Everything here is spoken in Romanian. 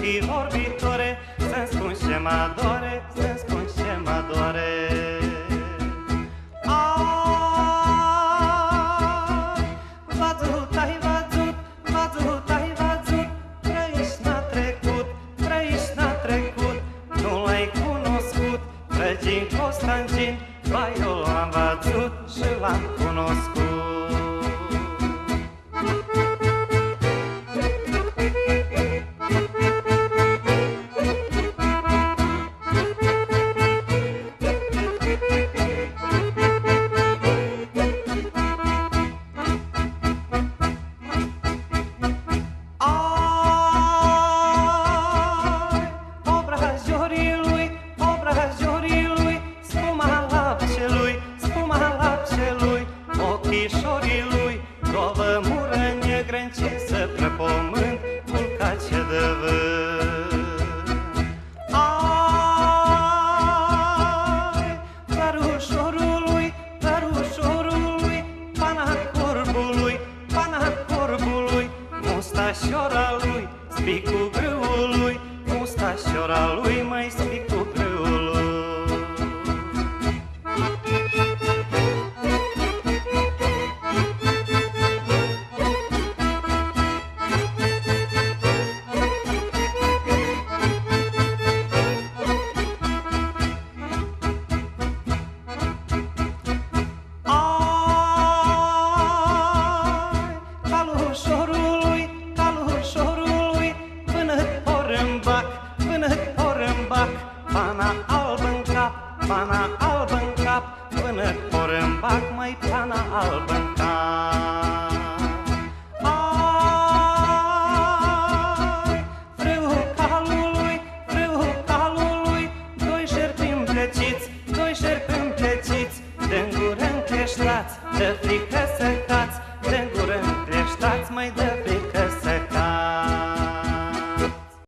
fii vorbitore, să-mi spun ce mă doare, să-mi spun ce mă doare. Văzut, ai văzut, văzut, ai văzut, Trăiști n-a trecut, Trăiști n-a trecut, nu l-ai cunoscut, Răgin Constantin, ba eu l-am văzut și l-am cunoscut. Ochișorii lui, două mură negră încinsă pe pământ, culcace de vânt. Ai, părușorul lui, pana corbului, mustașiora lui, spicul grâului, mustașiora lui, mai spicul grâului. Calușorului, până-t în bac, pana albă în cap, până-t în bac, mai pana albă în cap. Ai, frâul calului, doi șerpi împleciți, de-n gură încleștați, de frică